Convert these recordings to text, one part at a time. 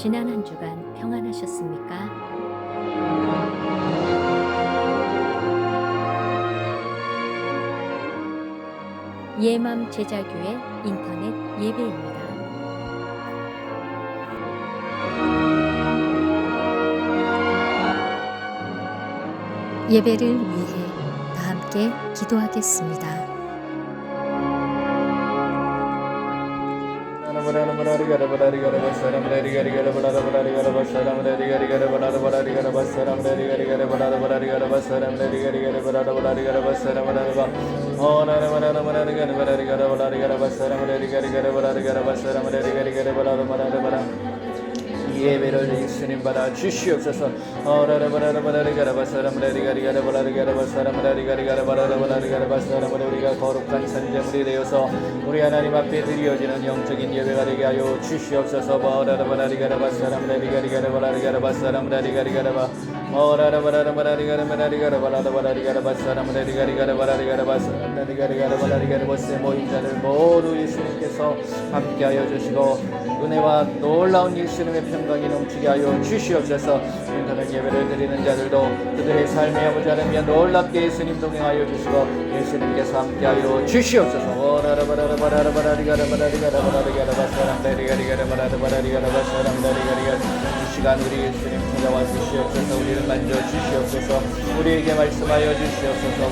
지난 한 주간 평안하셨습니까? 예맘 제자교회 인터넷 예배입니다. 예배를 위해 다 함께 기도하겠습니다. 예배를 예수님 받아 주시옵소서. 우리가 거룩한 산재물이 되어서 우리 하나님 앞에 드려지는 영적인 예배가 되게 하여 주시옵소서. 모임자들 모두 예수님께서 함께하여 주시고 은혜와 놀라운 예수님의 평강이 넘치게 하여 주시옵소서. 인터넷 예배를 드리는 자들도 그들의 삶의 아버지 하나님 놀랍게 예수님 동행하여 주시고 예수님께서 함께하여 주시옵소서. 이 시간 우리 예수님 찾아와 주시옵소서. 우리를 만져 주시옵소서. 우리에게 말씀하여 주시옵소서.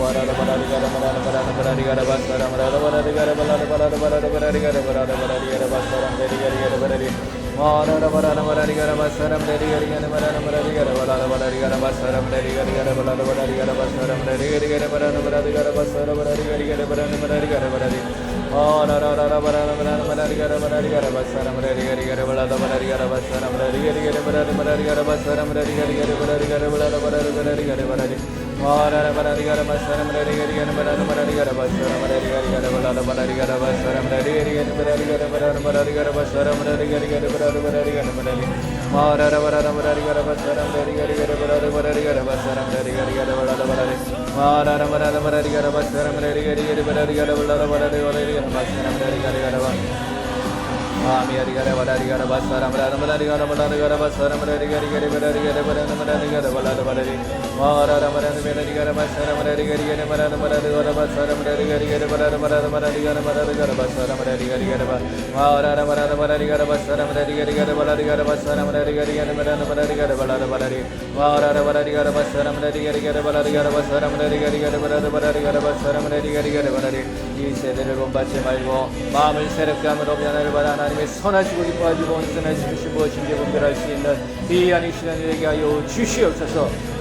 이 세대를 본받지 말고 마음을 새롭게 함으로 변화를 받아 하나님의 선하시고 기뻐하시고 온전하신 것이 무엇인지 분별할 수 있는 귀한 이 시간이 되게 하여 주시옵소서.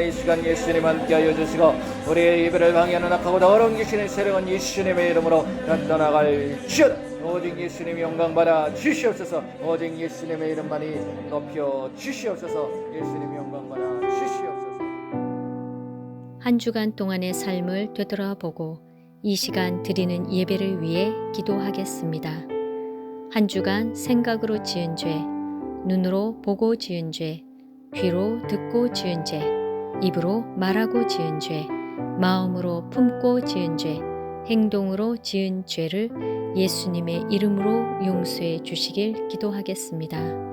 이 시간 예수님 함께하여 주시고 우리의 예배를 방해하는 악하고 더러운 귀신의 세력은 예수님의 이름으로 나타나갈지어다. 오직 예수님이 영광받아 주시옵소서. 오직 예수님의 이름만이 높여 주시옵소서. 예수님이 영광받아 주시옵소서. 한 주간 동안의 삶을 되돌아보고 이 시간 드리는 예배를 위해 기도하겠습니다. 한 주간 생각으로 지은 죄, 눈으로 보고 지은 죄, 귀로 듣고 지은 죄, 입으로 말하고 지은 죄, 마음으로 품고 지은 죄, 행동으로 지은 죄를 예수님의 이름으로 용서해 주시길 기도하겠습니다.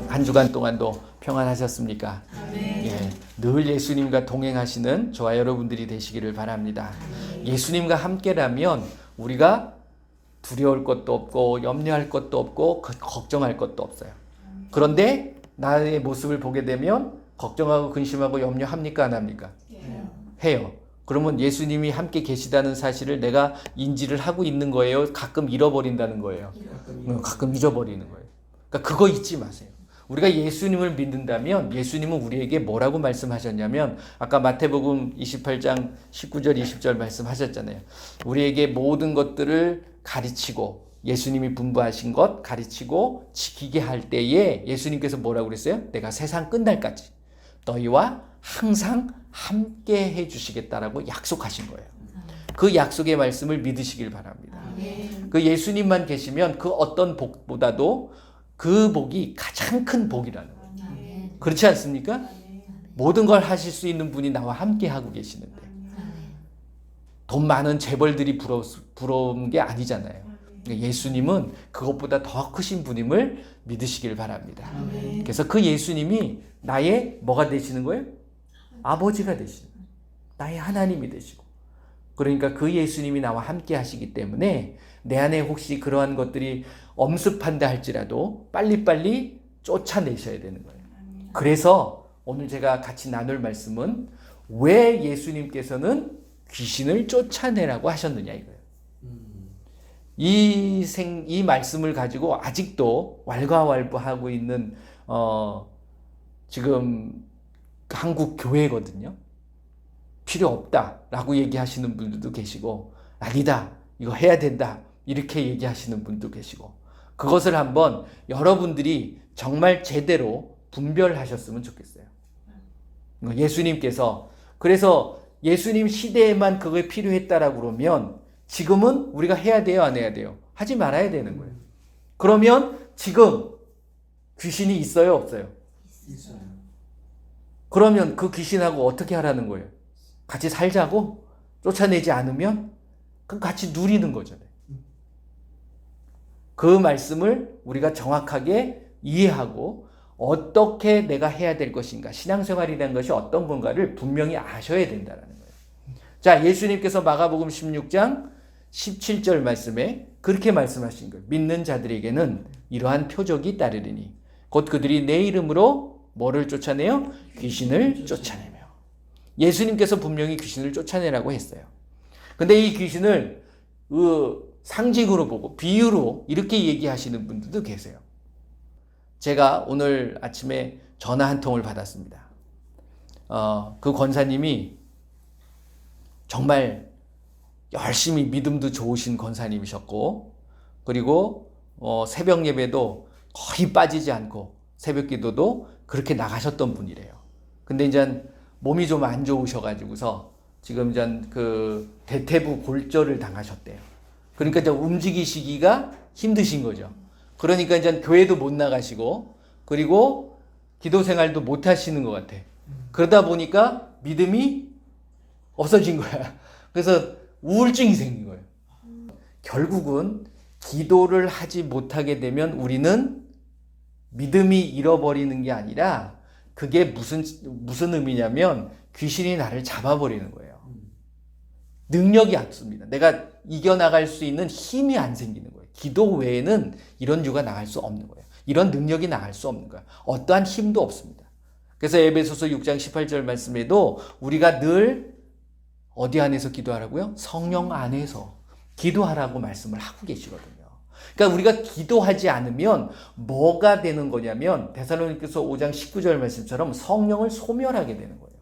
한 주간 동안도 평안하셨습니까? 예, 늘 예수님과 동행하시는 저와 여러분들이 되시기를 바랍니다. 예수님과 함께라면 우리가 두려울 것도 없고 염려할 것도 없고 걱정할 것도 없어요. 그런데 나의 모습을 보게 되면 걱정하고 근심하고 염려합니까? 안 합니까? 해요. 그러면 예수님이 함께 계시다는 사실을 내가 인지를 하고 있는 거예요? 가끔 잃어버린다는 거예요? 가끔 잊어버리는 거예요. 그러니까 그거 잊지 마세요. 우리가 예수님을 믿는다면 예수님은 우리에게 뭐라고 말씀하셨냐면 아까 마태복음 28장 19절 20절 말씀하셨잖아요. 우리에게 모든 것들을 가르치고 예수님이 분부하신 것 가르치고 지키게 할 때에 예수님께서 뭐라고 그랬어요? 내가 세상 끝날까지 너희와 항상 함께 해주시겠다라고 약속하신 거예요. 그 약속의 말씀을 믿으시길 바랍니다. 그 예수님만 계시면 그 어떤 복보다도 그 복이 가장 큰 복이라는 거예요. 그렇지 않습니까? 모든 걸 하실 수 있는 분이 나와 함께 하고 계시는데 돈 많은 재벌들이 부러운 게 아니잖아요. 예수님은 그것보다 더 크신 분임을 믿으시길 바랍니다. 그래서 그 예수님이 나의 뭐가 되시는 거예요? 아버지가 되시는 거예요. 나의 하나님이 되시고 그러니까 그 예수님이 나와 함께 하시기 때문에 내 안에 혹시 그러한 것들이 엄습한다 할지라도 빨리빨리 쫓아내셔야 되는 거예요. 그래서 오늘 제가 같이 나눌 말씀은 왜 예수님께서는 귀신을 쫓아내라고 하셨느냐 이거예요. 이 말씀을 가지고 아직도 왈가왈부하고 있는 지금 한국 교회거든요. 필요 없다라고 얘기하시는 분들도 계시고 아니다 이거 해야 된다 이렇게 얘기하시는 분도 계시고 그것을 한번 여러분들이 정말 제대로 분별하셨으면 좋겠어요. 예수님께서 그래서 예수님 시대에만 그게 필요했다라고 그러면 지금은 우리가 해야 돼요 안 해야 돼요? 하지 말아야 되는 거예요. 그러면 지금 귀신이 있어요 없어요? 있어요. 그러면 그 귀신하고 어떻게 하라는 거예요? 같이 살자고? 쫓아내지 않으면? 그럼 같이 누리는 거잖아요. 그 말씀을 우리가 정확하게 이해하고 어떻게 내가 해야 될 것인가 신앙생활이라는 것이 어떤 건가를 분명히 아셔야 된다는 거예요. 자, 예수님께서 마가복음 16장 17절 말씀에 그렇게 말씀하신 거예요. 믿는 자들에게는 이러한 표적이 따르리니 곧 그들이 내 이름으로 뭐를 쫓아내요? 귀신을 쫓아내며 예수님께서 분명히 귀신을 쫓아내라고 했어요. 근데 이 귀신을 상징으로 보고 비유로 이렇게 얘기하시는 분들도 계세요. 제가 오늘 아침에 전화 한 통을 받았습니다. 그 권사님이 정말 열심히 믿음도 좋으신 권사님이셨고, 그리고 새벽 예배도 거의 빠지지 않고 새벽 기도도 그렇게 나가셨던 분이래요. 근데 이제 몸이 좀 안 좋으셔가지고서 지금 이제 그 대퇴부 골절을 당하셨대요. 그러니까 이제 움직이시기가 힘드신 거죠. 그러니까 이제 교회도 못 나가시고, 그리고 기도 생활도 못 하시는 것 같아. 그러다 보니까 믿음이 없어진 거야. 그래서 우울증이 생긴 거예요. 결국은 기도를 하지 못하게 되면 우리는 믿음이 잃어버리는 게 아니라, 그게 무슨 의미냐면 귀신이 나를 잡아버리는 거예요. 능력이 없습니다. 내가 이겨나갈 수 있는 힘이 안 생기는 거예요. 기도 외에는 이런 유가 나갈 수 없는 거예요. 이런 능력이 나갈 수 없는 거예요. 어떠한 힘도 없습니다. 그래서 에베소서 6장 18절 말씀에도 우리가 늘 어디 안에서 기도하라고요? 성령 안에서 기도하라고 말씀을 하고 계시거든요. 그러니까 우리가 기도하지 않으면 뭐가 되는 거냐면 데살로니가서 5장 19절 말씀처럼 성령을 소멸하게 되는 거예요.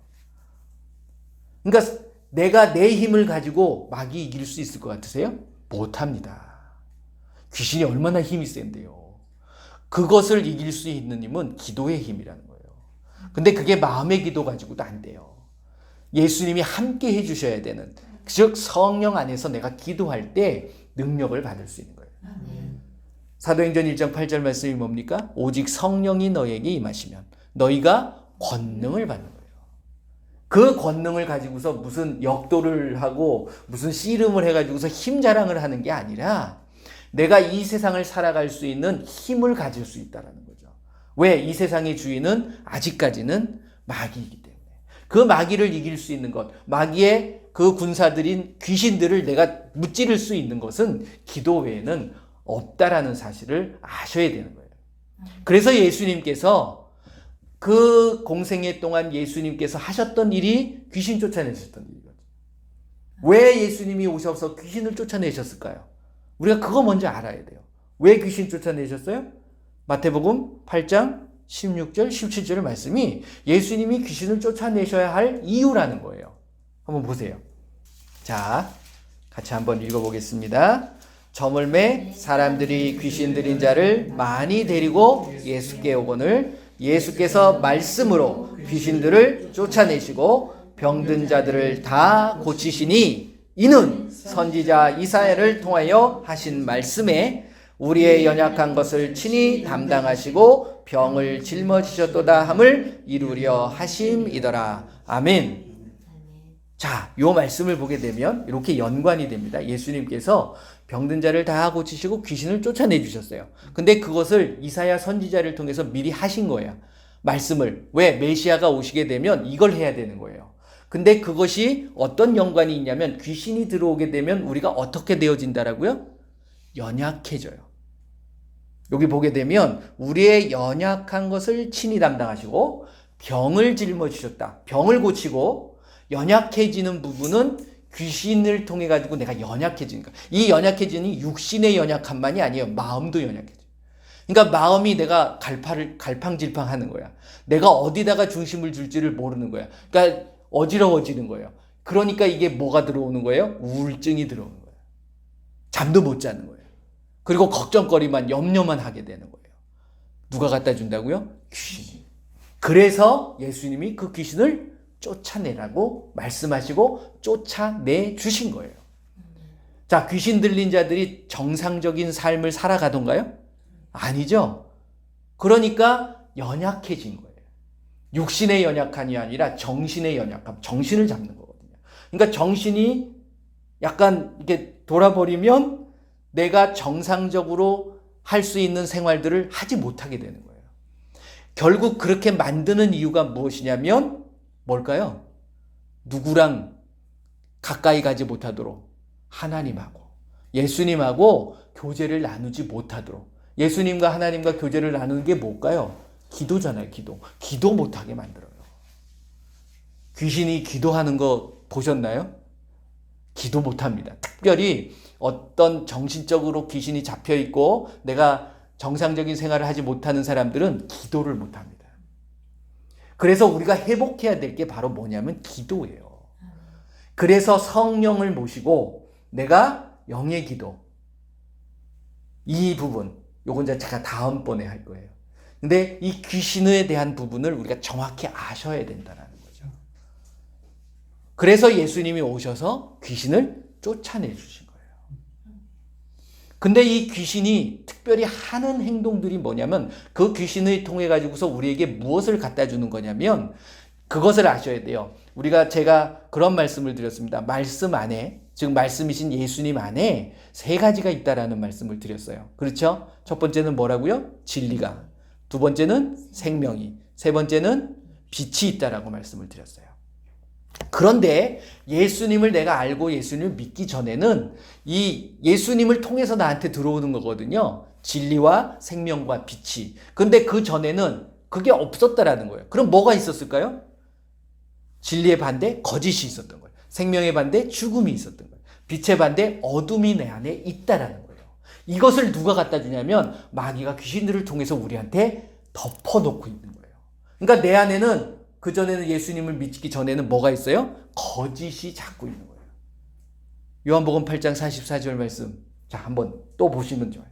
그러니까 내가 내 힘을 가지고 마귀 이길 수 있을 것 같으세요? 못합니다. 귀신이 얼마나 힘이 센데요. 그것을 이길 수 있는 힘은 기도의 힘이라는 거예요. 근데 그게 마음의 기도 가지고도 안 돼요. 예수님이 함께 해주셔야 되는, 즉 성령 안에서 내가 기도할 때 능력을 받을 수 있는 거예요. 사도행전 1장 8절 말씀이 뭡니까? 오직 성령이 너에게 임하시면 너희가 권능을 받는 거예요. 그 권능을 가지고서 무슨 역도를 하고 무슨 씨름을 해가지고서 힘 자랑을 하는 게 아니라 내가 이 세상을 살아갈 수 있는 힘을 가질 수 있다는 거죠. 왜? 이 세상의 주인은 아직까지는 마귀이기 때문에. 그 마귀를 이길 수 있는 것, 마귀의 그 군사들인 귀신들을 내가 무찌를 수 있는 것은 기도 외에는 없다라는 사실을 아셔야 되는 거예요. 그래서 예수님께서 그 공생애 동안 예수님께서 하셨던 일이 귀신 쫓아내셨던 일이거든요. 왜 예수님이 오셔서 귀신을 쫓아내셨을까요? 우리가 그거 먼저 알아야 돼요. 왜 귀신 쫓아내셨어요? 마태복음 8장 16절 17절 말씀이 예수님이 귀신을 쫓아내셔야 할 이유라는 거예요. 한번 보세요. 자, 같이 한번 읽어보겠습니다. 저물매 사람들이 귀신 들린 자를 많이 데리고 예수께 오거늘 예수께서 말씀으로 귀신들을 쫓아내시고 병든 자들을 다 고치시니 이는 선지자 이사야를 통하여 하신 말씀에 우리의 연약한 것을 친히 담당하시고 병을 짊어지셨도다 함을 이루려 하심이더라. 아멘. 자, 요 말씀을 보게 되면 이렇게 연관이 됩니다. 예수님께서 병든 자를 다 고치시고 귀신을 쫓아내 주셨어요. 근데 그것을 이사야 선지자를 통해서 미리 하신 거예요. 말씀을. 왜? 메시아가 오시게 되면 이걸 해야 되는 거예요. 근데 그것이 어떤 연관이 있냐면 귀신이 들어오게 되면 우리가 어떻게 되어진다라고요? 연약해져요. 여기 보게 되면 우리의 연약한 것을 친히 담당하시고 병을 짊어지셨다. 병을 고치고 연약해지는 부분은 귀신을 통해 가지고 내가 연약해지니까. 이 연약해지는 육신의 연약함만이 아니에요. 마음도 연약해져. 그러니까 마음이 내가 갈팡질팡 하는 거야. 내가 어디다가 중심을 줄지를 모르는 거야. 그러니까 어지러워지는 거예요. 그러니까 이게 뭐가 들어오는 거예요? 우울증이 들어오는 거예요. 잠도 못 자는 거예요. 그리고 걱정거리만 염려만 하게 되는 거예요. 누가 갖다 준다고요? 귀신이. 그래서 예수님이 그 귀신을 쫓아내라고 말씀하시고 쫓아내 주신 거예요. 자, 귀신 들린 자들이 정상적인 삶을 살아가던가요? 아니죠. 그러니까 연약해진 거예요. 육신의 연약함이 아니라 정신의 연약함, 정신을 잡는 거거든요. 그러니까 정신이 약간 이렇게 돌아버리면 내가 정상적으로 할 수 있는 생활들을 하지 못하게 되는 거예요. 결국 그렇게 만드는 이유가 무엇이냐면 뭘까요? 누구랑 가까이 가지 못하도록 하나님하고 예수님하고 교제를 나누지 못하도록 예수님과 하나님과 교제를 나누는 게 뭘까요? 기도잖아요. 기도 못하게 만들어요. 귀신이 기도하는 거 보셨나요? 기도 못합니다. 특별히 어떤 정신적으로 귀신이 잡혀있고 내가 정상적인 생활을 하지 못하는 사람들은 기도를 못합니다. 그래서 우리가 회복해야 될 게 바로 뭐냐면 기도예요. 그래서 성령을 모시고 내가 영의 기도, 이 부분, 요건 제가 다음번에 할 거예요. 근데 이 귀신에 대한 부분을 우리가 정확히 아셔야 된다는 거죠. 그래서 예수님이 오셔서 귀신을 쫓아내 주신 거예요. 근데 이 귀신이 특별히 하는 행동들이 뭐냐면 그 귀신을 통해 가지고서 우리에게 무엇을 갖다 주는 거냐면 그것을 아셔야 돼요. 제가 그런 말씀을 드렸습니다. 말씀 안에, 즉 말씀이신 예수님 안에 세 가지가 있다라는 말씀을 드렸어요. 그렇죠? 첫 번째는 뭐라고요? 진리가. 두 번째는 생명이. 세 번째는 빛이 있다라고 말씀을 드렸어요. 그런데 예수님을 내가 알고 예수님을 믿기 전에는 이 예수님을 통해서 나한테 들어오는 거거든요. 진리와 생명과 빛이. 근데 그 전에는 그게 없었다라는 거예요. 그럼 뭐가 있었을까요? 진리의 반대 거짓이 있었던 거예요. 생명의 반대 죽음이 있었던 거예요. 빛의 반대 어둠이 내 안에 있다라는 거예요. 이것을 누가 갖다 주냐면 마귀가 귀신들을 통해서 우리한테 덮어놓고 있는 거예요. 그러니까 내 안에는 그전에는 예수님을 믿기 전에는 뭐가 있어요? 거짓이 잡고 있는 거예요. 요한복음 8장 44절 말씀. 자, 한번 또 보시면 좋아요.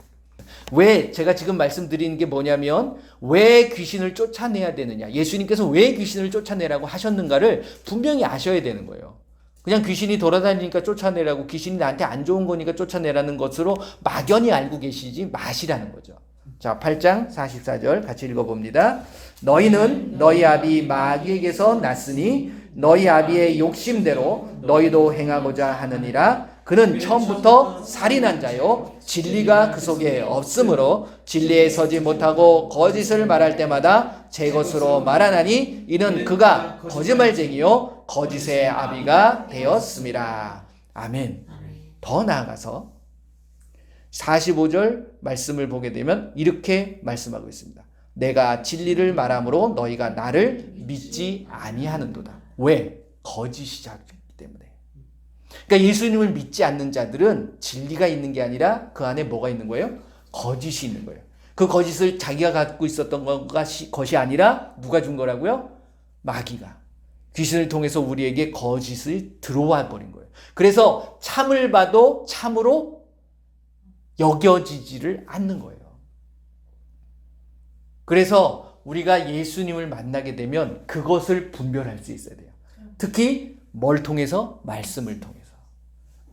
왜 제가 지금 말씀드리는 게 뭐냐면 왜 귀신을 쫓아내야 되느냐, 예수님께서 왜 귀신을 쫓아내라고 하셨는가를 분명히 아셔야 되는 거예요. 그냥 귀신이 돌아다니니까 쫓아내라고, 귀신이 나한테 안 좋은 거니까 쫓아내라는 것으로 막연히 알고 계시지 마시라는 거죠. 자, 8장 44절 같이 읽어봅니다. 너희는 너희 아비 마귀에게서 났으니 너희 아비의 욕심대로 너희도 행하고자 하느니라. 그는 처음부터 살인한 자요 진리가 그 속에 없으므로 진리에 서지 못하고 거짓을 말할 때마다 제 것으로 말하나니 이는 그가 거짓말쟁이요 거짓의 아비가 되었음이라. 아멘. 더 나아가서 45절 말씀을 보게 되면 이렇게 말씀하고 있습니다. 내가 진리를 말함으로 너희가 나를 믿지 아니하는도다. 왜? 거짓이 작기 때문에. 그러니까 예수님을 믿지 않는 자들은 진리가 있는 게 아니라 그 안에 뭐가 있는 거예요? 거짓이 있는 거예요. 그 거짓을 자기가 갖고 있었던 것이 아니라 누가 준 거라고요? 마귀가. 귀신을 통해서 우리에게 거짓을 들어와 버린 거예요. 그래서 참을 봐도 참으로 여겨지지를 않는 거예요. 그래서 우리가 예수님을 만나게 되면 그것을 분별할 수 있어야 돼요. 특히 뭘 통해서? 말씀을 통해서.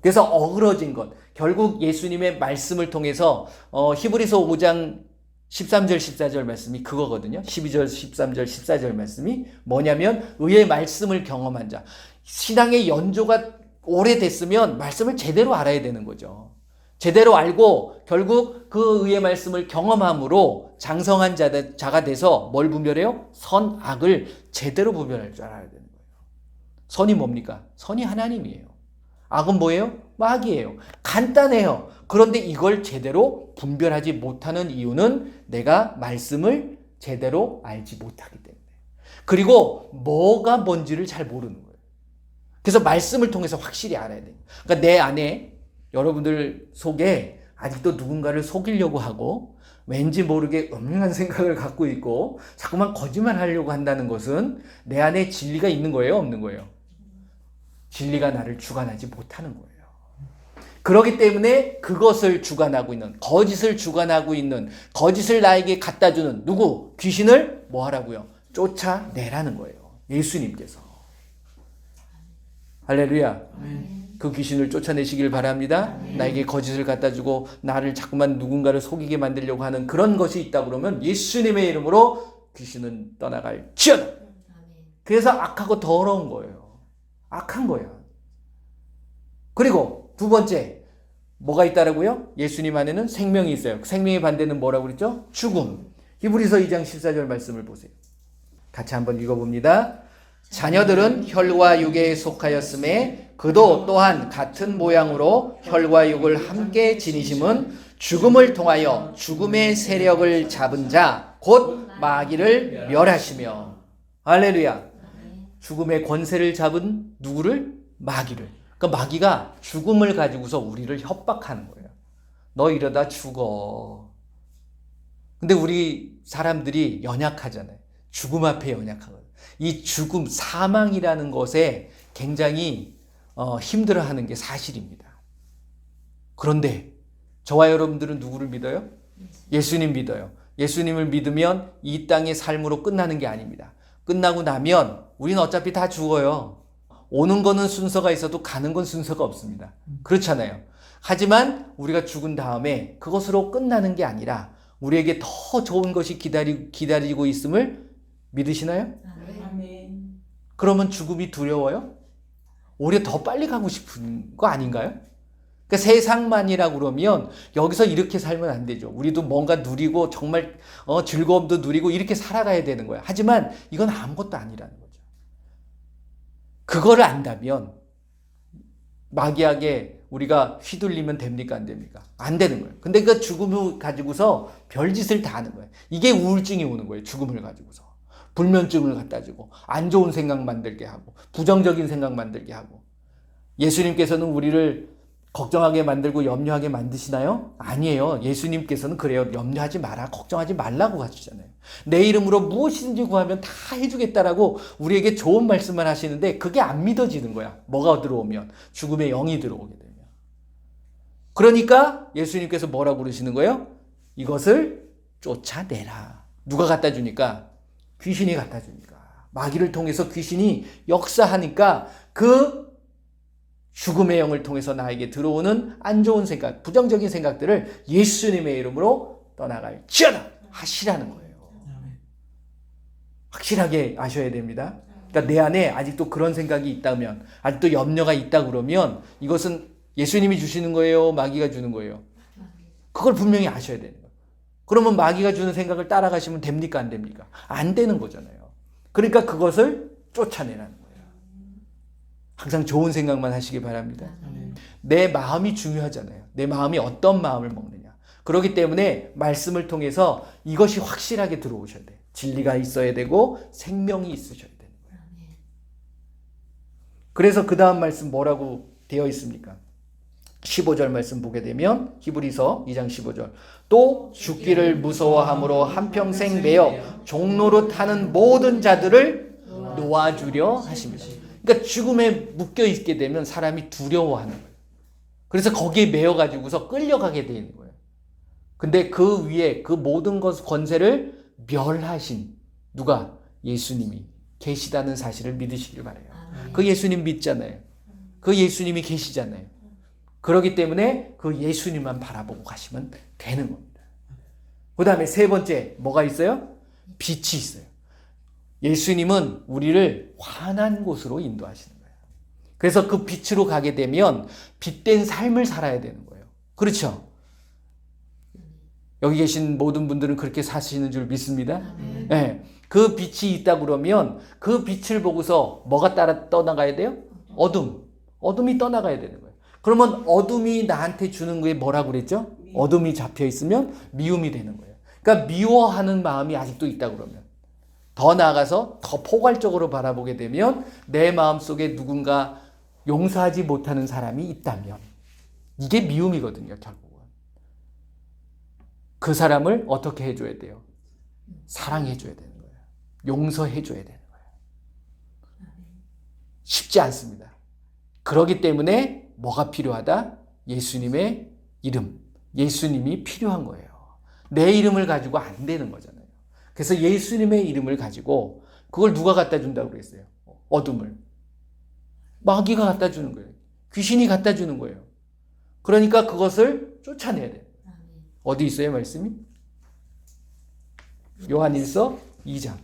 그래서 어그러진 것, 결국 예수님의 말씀을 통해서 히브리서 5장 13절 14절 말씀이 그거거든요. 12절 13절 14절 말씀이 뭐냐면 의의 말씀을 경험한 자. 신앙의 연조가 오래됐으면 말씀을 제대로 알아야 되는 거죠. 제대로 알고 결국 그 의의 말씀을 경험함으로 장성한 자가 돼서 뭘 분별해요? 선, 악을 제대로 분별할 줄 알아야 되는 거예요. 선이 뭡니까? 선이 하나님이에요. 악은 뭐예요? 마귀예요. 간단해요. 그런데 이걸 제대로 분별하지 못하는 이유는 내가 말씀을 제대로 알지 못하기 때문에. 그리고 뭐가 뭔지를 잘 모르는 거예요. 그래서 말씀을 통해서 확실히 알아야 돼요. 그러니까 내 안에 여러분들 속에 아직도 누군가를 속이려고 하고 왠지 모르게 음흉한 생각을 갖고 있고 자꾸만 거짓말 하려고 한다는 것은 내 안에 진리가 있는 거예요? 없는 거예요? 진리가 나를 주관하지 못하는 거예요. 그렇기 때문에 그것을 주관하고 있는, 거짓을 주관하고 있는, 거짓을 나에게 갖다 주는 누구? 귀신을 뭐 하라고요? 쫓아내라는 거예요. 예수님께서. 할렐루야. 그 귀신을 쫓아내시길 바랍니다. 나에게 거짓을 갖다 주고 나를 자꾸만 누군가를 속이게 만들려고 하는 그런 것이 있다 그러면 예수님의 이름으로 귀신은 떠나갈 지어다. 그래서 악하고 더러운 거예요. 악한 거야. 그리고 두 번째, 뭐가 있다라고요? 예수님 안에는 생명이 있어요. 생명의 반대는 뭐라고 그랬죠? 죽음. 히브리서 2장 14절 말씀을 보세요. 같이 한번 읽어봅니다. 자녀들은 혈과 육에 속하였음에 그도 또한 같은 모양으로 혈과 육을 함께 지니심은 죽음을 통하여 죽음의 세력을 잡은 자 곧 마귀를 멸하시며. 할렐루야. 죽음의 권세를 잡은 누구를? 마귀를. 그러니까 마귀가 죽음을 가지고서 우리를 협박하는 거예요. 너 이러다 죽어. 근데 우리 사람들이 연약하잖아요. 죽음 앞에 연약하거든요. 이 죽음, 사망이라는 것에 굉장히 힘들어하는 게 사실입니다. 그런데 저와 여러분들은 누구를 믿어요? 예수님 믿어요. 예수님을 믿으면 이 땅의 삶으로 끝나는 게 아닙니다. 끝나고 나면 우리는 어차피 다 죽어요. 오는 거는 순서가 있어도 가는 건 순서가 없습니다. 그렇잖아요. 하지만 우리가 죽은 다음에 그것으로 끝나는 게 아니라 우리에게 더 좋은 것이 기다리고 있음을 믿으시나요? 아멘. 그러면 죽음이 두려워요? 오히려 더 빨리 가고 싶은 거 아닌가요? 그러니까 세상만이라고 그러면 여기서 이렇게 살면 안 되죠. 우리도 뭔가 누리고 정말 즐거움도 누리고 이렇게 살아가야 되는 거예요. 하지만 이건 아무것도 아니라는 거죠. 그거를 안다면 마귀에게 우리가 휘둘리면 됩니까? 안 됩니까? 안 되는 거예요. 근데 그 죽음을 가지고서 별짓을 다 하는 거예요. 이게 우울증이 오는 거예요. 죽음을 가지고서. 불면증을 갖다 주고 안 좋은 생각 만들게 하고 부정적인 생각 만들게 하고. 예수님께서는 우리를 걱정하게 만들고 염려하게 만드시나요? 아니에요. 예수님께서는 그래요. 염려하지 마라. 걱정하지 말라고 하시잖아요. 내 이름으로 무엇이든지 구하면 다 해주겠다라고 우리에게 좋은 말씀만 하시는데 그게 안 믿어지는 거야. 뭐가 들어오면? 죽음의 영이 들어오게 되면. 그러니까 예수님께서 뭐라고 그러시는 거예요? 이것을 쫓아내라. 누가 갖다 주니까? 귀신이 갖다 주니까. 마귀를 통해서 귀신이 역사하니까 그 죽음의 영을 통해서 나에게 들어오는 안 좋은 생각, 부정적인 생각들을 예수님의 이름으로 떠나갈지어다 하시라는 거예요. 확실하게 아셔야 됩니다. 그러니까 내 안에 아직도 그런 생각이 있다면, 아직도 염려가 있다 그러면 이것은 예수님이 주시는 거예요? 마귀가 주는 거예요? 그걸 분명히 아셔야 되는 거예요. 그러면 마귀가 주는 생각을 따라가시면 됩니까? 안 됩니까? 안 되는 거잖아요. 그러니까 그것을 쫓아내라는 거예요. 항상 좋은 생각만 하시기 바랍니다. 내 마음이 중요하잖아요. 내 마음이 어떤 마음을 먹느냐. 그렇기 때문에 말씀을 통해서 이것이 확실하게 들어오셔야 돼요. 진리가 있어야 되고 생명이 있으셔야 되는 거예요. 그래서 그 다음 말씀 뭐라고 되어 있습니까? 15절 말씀 보게 되면 히브리서 2장 15절 또 죽기를 무서워함으로 한평생 매여 종로로 타는 모든 자들을 놓아주려 하십니다. 그러니까 죽음에 묶여 있게 되면 사람이 두려워하는 거예요. 그래서 거기에 매여 가지고서 끌려가게 되는 거예요. 근데 그 위에 그 모든 것 권세를 멸하신 누가? 예수님이 계시다는 사실을 믿으시길 바라요. 그 예수님 믿잖아요. 그 예수님이 계시잖아요. 그렇기 때문에 그 예수님만 바라보고 가시면 되는 겁니다. 그 다음에 세 번째 뭐가 있어요? 빛이 있어요. 예수님은 우리를 환한 곳으로 인도하시는 거예요. 그래서 그 빛으로 가게 되면 빛된 삶을 살아야 되는 거예요. 그렇죠? 여기 계신 모든 분들은 그렇게 사시는 줄 믿습니다. 네. 그 빛이 있다 그러면 그 빛을 보고서 뭐가 떠나가야 돼요? 어둠. 어둠이 떠나가야 되는 거예요. 그러면 어둠이 나한테 주는 게 뭐라고 그랬죠? 어둠이 잡혀 있으면 미움이 되는 거예요. 그러니까 미워하는 마음이 아직도 있다 그러면 더 나아가서 더 포괄적으로 바라보게 되면 내 마음속에 누군가 용서하지 못하는 사람이 있다면 이게 미움이거든요. 결국은. 그 사람을 어떻게 해줘야 돼요? 사랑해줘야 되는 거예요. 용서해줘야 되는 거예요. 쉽지 않습니다. 그렇기 때문에 뭐가 필요하다? 예수님의 이름, 예수님이 필요한 거예요. 내 이름을 가지고 안 되는 거잖아요. 그래서 예수님의 이름을 가지고 그걸 누가 갖다 준다고 그랬어요? 어둠을. 마귀가 갖다 주는 거예요. 귀신이 갖다 주는 거예요. 그러니까 그것을 쫓아내야 돼요. 어디 있어요, 말씀이? 요한일서 2장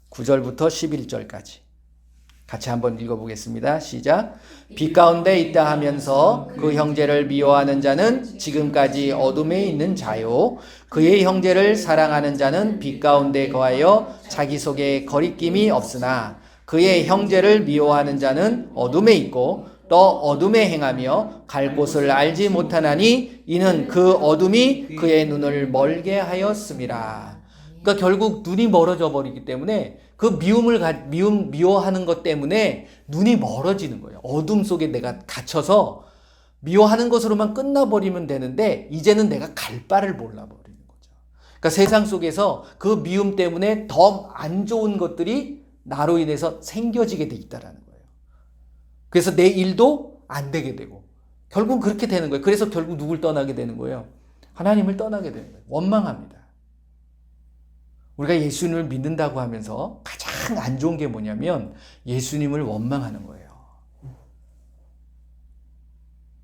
9절부터 11절까지. 같이 한번 읽어보겠습니다. 시작. 빛 가운데 있다 하면서 그 형제를 미워하는 자는 지금까지 어둠에 있는 자요. 그의 형제를 사랑하는 자는 빛 가운데 거하여 자기 속에 거리낌이 없으나 그의 형제를 미워하는 자는 어둠에 있고 또 어둠에 행하며 갈 곳을 알지 못하나니 이는 그 어둠이 그의 눈을 멀게 하였음이라. 그러니까 결국 눈이 멀어져 버리기 때문에 그 미워하는 것 때문에 눈이 멀어지는 거예요. 어둠 속에 내가 갇혀서 미워하는 것으로만 끝나버리면 되는데 이제는 내가 갈 바를 몰라버리는 거죠. 그러니까 세상 속에서 그 미움 때문에 더 안 좋은 것들이 나로 인해서 생겨지게 돼 있다라는 거예요. 그래서 내 일도 안 되게 되고 결국 그렇게 되는 거예요. 그래서 결국 누굴 떠나게 되는 거예요? 하나님을 떠나게 되는 거예요. 원망합니다. 우리가 예수님을 믿는다고 하면서 가장 안 좋은 게 뭐냐면 예수님을 원망하는 거예요.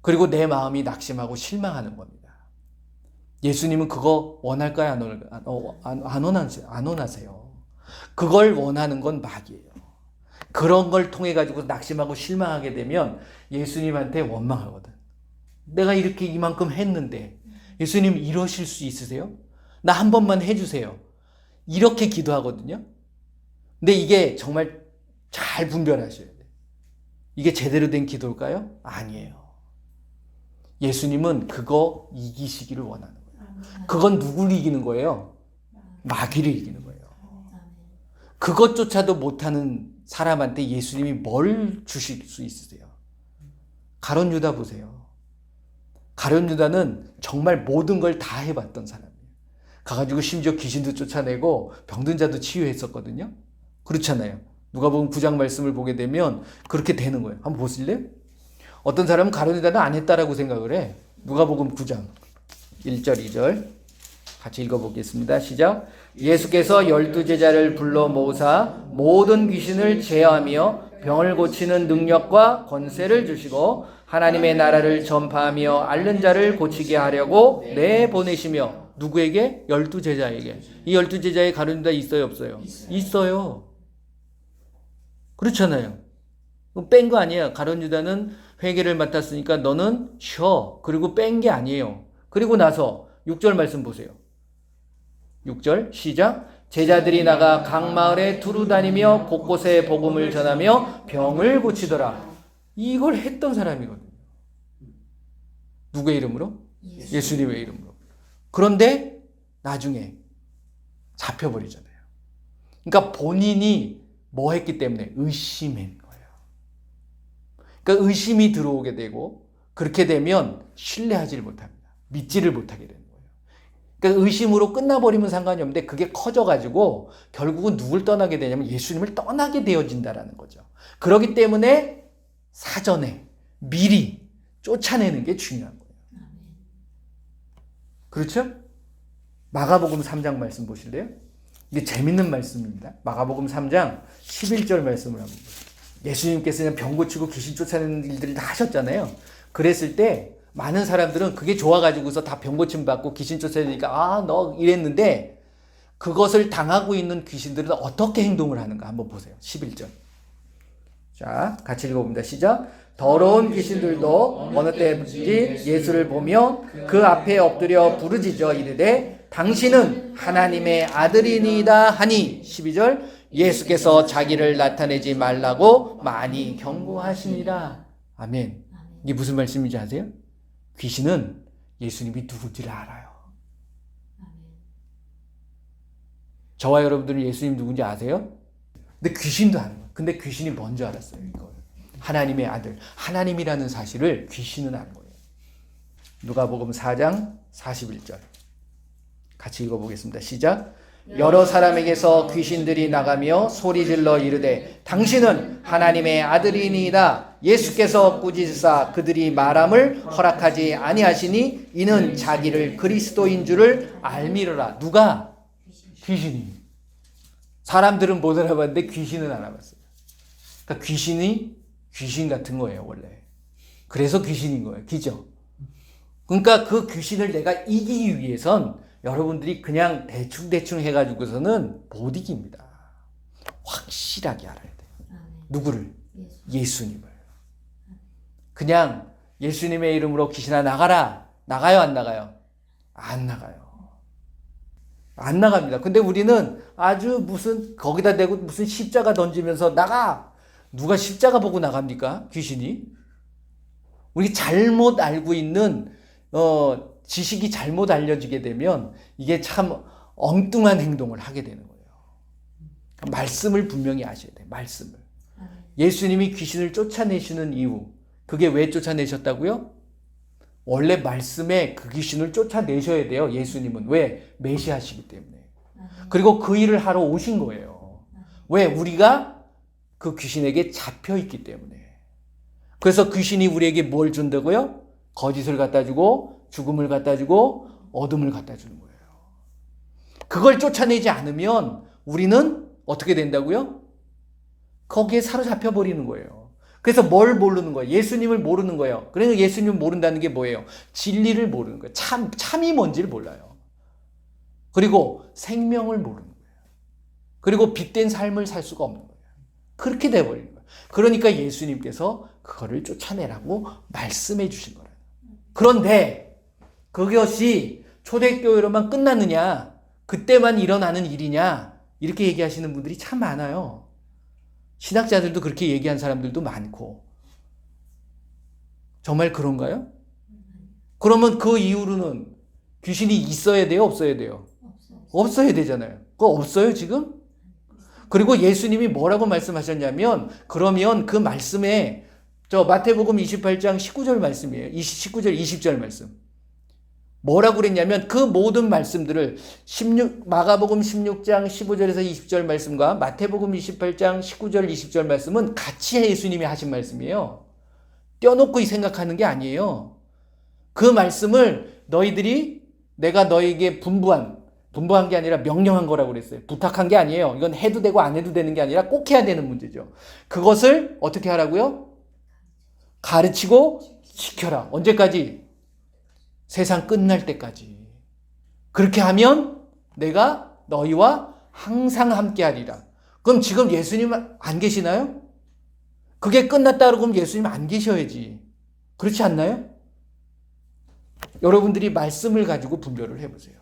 그리고 내 마음이 낙심하고 실망하는 겁니다. 예수님은 그거 원할까요? 안 원하세요. 그걸 원하는 건 마귀예요. 그런 걸 통해 가지고 낙심하고 실망하게 되면 예수님한테 원망하거든. 내가 이렇게 이만큼 했는데 예수님 이러실 수 있으세요? 나 한 번만 해주세요. 이렇게 기도하거든요. 근데 이게 정말 잘 분별하셔야 돼요. 이게 제대로 된 기도일까요? 아니에요. 예수님은 그거 이기시기를 원하는 거예요. 그건 누구를 이기는 거예요? 마귀를 이기는 거예요. 그것조차도 못하는 사람한테 예수님이 뭘 주실 수 있으세요? 가룟 유다 보세요. 가룟 유다는 정말 모든 걸 다 해봤던 사람이에요. 가가지고 심지어 귀신도 쫓아내고 병든 자도 치유했었거든요. 그렇잖아요. 누가복음 9장 말씀을 보게 되면 그렇게 되는 거예요. 한번 보실래요? 어떤 사람은 가룟 유다는 안 했다라고 생각을 해. 누가복음 9장 1절 2절 같이 읽어보겠습니다. 시작. 예수께서 12제자를 불러 모으사 모든 귀신을 제어하며 병을 고치는 능력과 권세를 주시고 하나님의 나라를 전파하며 앓는 자를 고치게 하려고 내보내시며 누구에게? 12제자에게. 이 12제자에 가룟 유다 있어요 없어요? 있어요. 그렇잖아요. 뺀 거 아니에요. 가룟 유다는 회개를 맡았으니까 너는 쉬어. 그리고 뺀 게 아니에요. 그리고 나서 6절 말씀 보세요. 6절 시작. 제자들이 나가 각 마을에 두루 다니며 곳곳에 복음을 전하며 병을 고치더라. 이걸 했던 사람이거든요. 누구의 이름으로? 예수님의 이름으로. 그런데 나중에 잡혀버리잖아요. 그러니까 본인이 뭐 했기 때문에? 의심한 거예요. 그러니까 의심이 들어오게 되고 그렇게 되면 신뢰하지를 못합니다. 믿지를 못하게 되는 거예요. 그러니까 의심으로 끝나버리면 상관이 없는데 그게 커져가지고 결국은 누굴 떠나게 되냐면 예수님을 떠나게 되어진다라는 거죠. 그렇기 때문에 사전에 미리 쫓아내는 게 중요한 거예요. 그렇죠? 마가복음 3장 말씀 보실래요? 이게 재밌는 말씀입니다. 마가복음 3장 11절 말씀을 한번 보세요. 예수님께서는 병 고치고 귀신 쫓아내는 일들을 다 하셨잖아요. 그랬을 때 많은 사람들은 그게 좋아가지고서 다 병 고침 받고 귀신 쫓아내니까 너 이랬는데 그것을 당하고 있는 귀신들은 어떻게 행동을 하는가 한번 보세요. 11절. 자, 같이 읽어봅니다. 시작. 더러운 귀신들도 어느 때든지 예수를 보며 그 앞에 엎드려 부르짖어 이르되 당신은 하나님의 아들이니이다 하니 12절 예수께서 자기를 나타내지 말라고 많이 경고하시니라. 아멘. 이게 무슨 말씀인지 아세요? 귀신은 예수님이 누군지를 알아요. 저와 여러분들은 예수님 누군지 아세요? 근데 귀신도 아는 거예요. 근데 귀신이 뭔지 알았어요. 이걸. 하나님의 아들, 하나님이라는 사실을 귀신은 아는 거예요. 누가복음 4장 41절 같이 읽어보겠습니다. 시작. 여러 사람에게서 귀신들이 나가며 소리질러 이르되 당신은 하나님의 아들이니이다. 예수께서 꾸짖으사 그들이 말함을 허락하지 아니하시니 이는 자기를 그리스도인 줄을 알미르라. 누가? 귀신이. 사람들은 못 알아봤는데 귀신은 알아봤어요. 그러니까 귀신이 귀신 같은 거예요, 원래. 그래서 귀신인 거예요. 기죠? 그러니까 그 귀신을 내가 이기기 위해선 여러분들이 그냥 대충 해가지고서는 못 이깁니다. 확실하게 알아야 돼요. 누구를? 예수님을. 그냥 예수님의 이름으로 귀신아 나가라. 나가요, 안 나가요? 안 나가요. 안 나갑니다. 근데 우리는 아주 무슨 거기다 대고 무슨 십자가 던지면서 나가. 누가 십자가 보고 나갑니까? 귀신이. 우리 잘못 알고 있는 지식이 잘못 알려지게 되면 이게 참 엉뚱한 행동을 하게 되는 거예요. 말씀을 분명히 아셔야 돼요. 말씀을. 예수님이 귀신을 쫓아내시는 이유, 그게 왜 쫓아내셨다고요? 원래 말씀에 그 귀신을 쫓아내셔야 돼요. 예수님은. 왜? 메시아시기 때문에. 그리고 그 일을 하러 오신 거예요. 왜? 우리가 그 귀신에게 잡혀 있기 때문에. 그래서 귀신이 우리에게 뭘 준다고요? 거짓을 갖다 주고, 죽음을 갖다 주고, 어둠을 갖다 주는 거예요. 그걸 쫓아내지 않으면 우리는 어떻게 된다고요? 거기에 사로잡혀 버리는 거예요. 그래서 뭘 모르는 거예요? 예수님을 모르는 거예요. 그래서 예수님을 모른다는 게 뭐예요? 진리를 모르는 거예요. 참이 뭔지를 몰라요. 그리고 생명을 모르는 거예요. 그리고 빛된 삶을 살 수가 없는 거예요. 그렇게 돼버리는 거예요. 그러니까 예수님께서 그거를 쫓아내라고 말씀해 주신 거예요. 그런데 그것이 초대교회로만 끝났느냐? 그때만 일어나는 일이냐? 이렇게 얘기하시는 분들이 참 많아요. 신학자들도 그렇게 얘기한 사람들도 많고. 정말 그런가요? 그러면 그 이후로는 귀신이 있어야 돼요? 없어야 돼요? 없어야 되잖아요. 그거 없어요 지금? 그리고 예수님이 뭐라고 말씀하셨냐면, 그러면 그 말씀에 저 마태복음 28장 19절 말씀이에요. 19절 20절 말씀. 뭐라고 그랬냐면 그 모든 말씀들을 마가복음 16장 15절에서 20절 말씀과 마태복음 28장 19절 20절 말씀은 같이 예수님이 하신 말씀이에요. 떼어놓고 생각하는 게 아니에요. 그 말씀을 너희들이 내가 너에게 분부한 게 아니라 명령한 거라고 그랬어요. 부탁한 게 아니에요. 이건 해도 되고 안 해도 되는 게 아니라 꼭 해야 되는 문제죠. 그것을 어떻게 하라고요? 가르치고 지켜라. 언제까지? 세상 끝날 때까지. 그렇게 하면 내가 너희와 항상 함께 하리라. 그럼 지금 예수님 안 계시나요? 그게 끝났다 그러면 예수님 안 계셔야지. 그렇지 않나요? 여러분들이 말씀을 가지고 분별을 해보세요.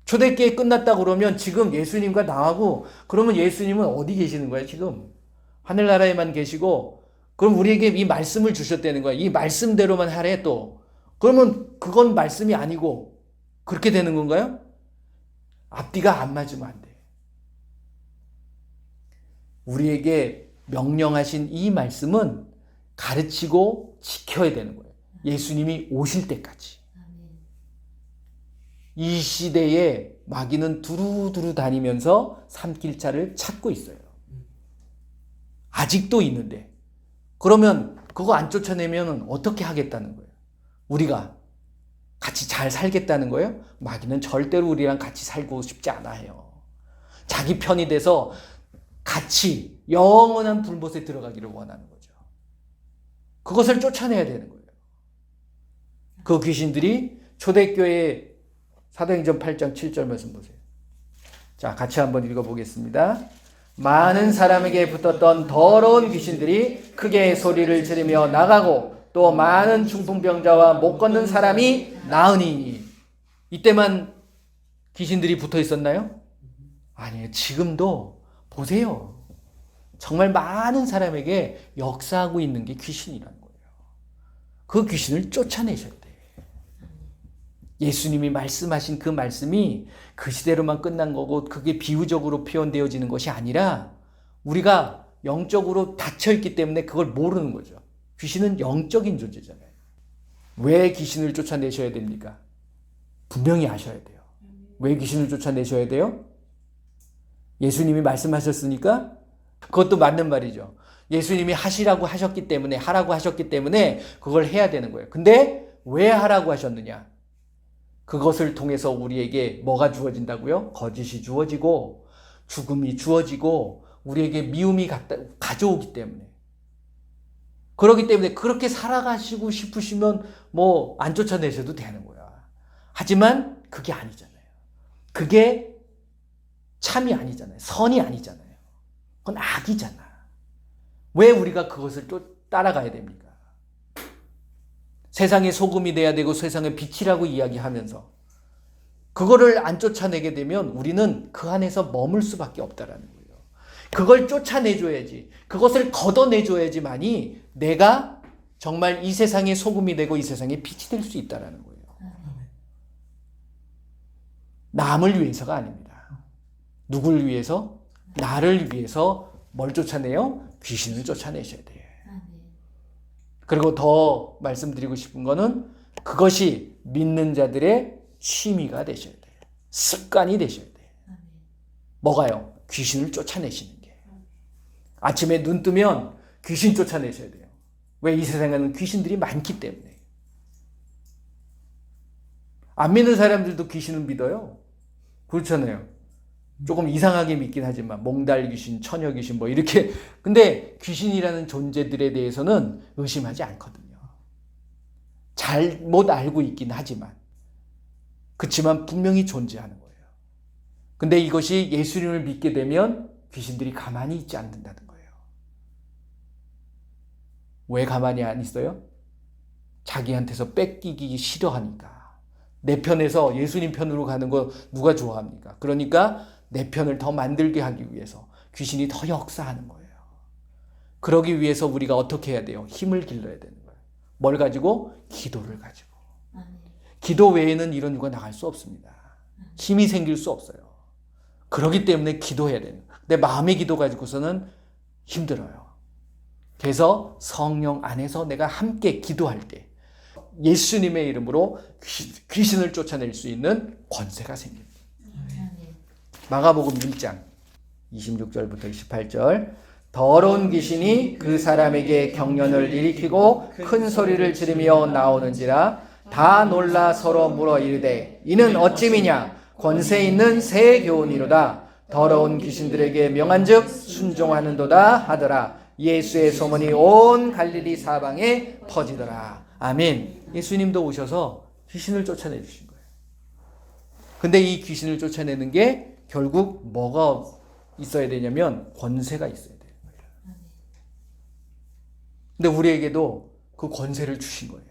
초대교회 끝났다 그러면 지금 예수님과 나하고, 그러면 예수님은 어디 계시는 거예요 지금? 하늘나라에만 계시고, 그럼 우리에게 이 말씀을 주셨다는 거예요. 이 말씀대로만 하래 또. 그러면 그건 말씀이 아니고 그렇게 되는 건가요? 앞뒤가 안 맞으면 안 돼. 우리에게 명령하신 이 말씀은 가르치고 지켜야 되는 거예요. 예수님이 오실 때까지. 이 시대에 마귀는 두루두루 다니면서 산길자를 찾고 있어요. 아직도 있는데. 그러면 그거 안 쫓아내면 어떻게 하겠다는 거예요? 우리가 같이 잘 살겠다는 거예요? 마귀는 절대로 우리랑 같이 살고 싶지 않아 해요. 자기 편이 돼서 같이 영원한 불못에 들어가기를 원하는 거죠. 그것을 쫓아내야 되는 거예요. 그 귀신들이 초대교회 사도행전 8장 7절 말씀 보세요. 자, 같이 한번 읽어보겠습니다. 많은 사람에게 붙었던 더러운 귀신들이 크게 소리를 지르며 나가고 또 많은 중풍병자와 못 걷는 사람이 나으니. 이때만 귀신들이 붙어 있었나요? 아니에요. 지금도 보세요. 정말 많은 사람에게 역사하고 있는 게 귀신이라는 거예요. 그 귀신을 쫓아내셔야 돼요. 예수님이 말씀하신 그 말씀이 그 시대로만 끝난 거고 그게 비유적으로 표현되어지는 것이 아니라 우리가 영적으로 닫혀있기 때문에 그걸 모르는 거죠. 귀신은 영적인 존재잖아요. 왜 귀신을 쫓아내셔야 됩니까? 분명히 아셔야 돼요. 왜 귀신을 쫓아내셔야 돼요? 예수님이 말씀하셨으니까 그것도 맞는 말이죠. 예수님이 하시라고 하셨기 때문에, 하라고 하셨기 때문에 그걸 해야 되는 거예요. 근데 왜 하라고 하셨느냐? 그것을 통해서 우리에게 뭐가 주어진다고요? 거짓이 주어지고 죽음이 주어지고 우리에게 미움이 가져오기 때문에. 그렇기 때문에 그렇게 살아가시고 싶으시면 뭐 안 쫓아내셔도 되는 거야. 하지만 그게 아니잖아요. 그게 참이 아니잖아요. 선이 아니잖아요. 그건 악이잖아. 왜 우리가 그것을 또 따라가야 됩니까? 세상의 소금이 돼야 되고 세상의 빛이라고 이야기하면서 그거를 안 쫓아내게 되면 우리는 그 안에서 머물 수밖에 없다라는 거예요. 그걸 쫓아내줘야지, 그것을 걷어내줘야지만이 내가 정말 이 세상의 소금이 되고 이 세상의 빛이 될 수 있다라는 거예요. 남을 위해서가 아닙니다. 누굴 위해서? 나를 위해서 뭘 쫓아내요? 귀신을 쫓아내셔야 돼요. 그리고 더 말씀드리고 싶은 거는 그것이 믿는 자들의 취미가 되셔야 돼요. 습관이 되셔야 돼요. 뭐가요? 귀신을 쫓아내시는 게. 아침에 눈 뜨면 귀신 쫓아내셔야 돼요. 왜? 이 세상에는 귀신들이 많기 때문에. 안 믿는 사람들도 귀신을 믿어요. 그렇잖아요. 조금 이상하게 믿긴 하지만 몽달 귀신, 처녀 귀신 뭐 이렇게. 근데 귀신이라는 존재들에 대해서는 의심하지 않거든요. 잘못 알고 있긴 하지만. 그렇지만 분명히 존재하는 거예요. 근데 이것이 예수님을 믿게 되면 귀신들이 가만히 있지 않는다는 거예요. 왜 가만히 안 있어요? 자기한테서 뺏기기 싫어하니까. 내 편에서 예수님 편으로 가는 거 누가 좋아합니까? 그러니까 내 편을 더 만들게 하기 위해서 귀신이 더 역사하는 거예요. 그러기 위해서 우리가 어떻게 해야 돼요? 힘을 길러야 되는 거예요. 뭘 가지고? 기도를 가지고. 기도 외에는 이런 유가 나갈 수 없습니다. 힘이 생길 수 없어요. 그렇기 때문에 기도해야 되는 거예요. 내 마음의 기도 가지고서는 힘들어요. 그래서 성령 안에서 내가 함께 기도할 때 예수님의 이름으로 귀신을 쫓아낼 수 있는 권세가 생깁니다. 마가복음 1장 26절부터 28절. 더러운 귀신이 그 사람에게 경련을 일으키고 큰 소리를 지르며 나오는지라 다 놀라 서로 물어 이르되 이는 어찌미냐 권세 있는 새 교훈이로다. 더러운 귀신들에게 명한즉 순종하는도다 하더라. 예수의 소문이 온 갈릴리 사방에 퍼지더라. 아멘. 예수님도 오셔서 귀신을 쫓아내 주신 거예요. 근데 이 귀신을 쫓아내는 게 결국 뭐가 있어야 되냐면 권세가 있어야 되는 거예요. 근데 우리에게도 그 권세를 주신 거예요.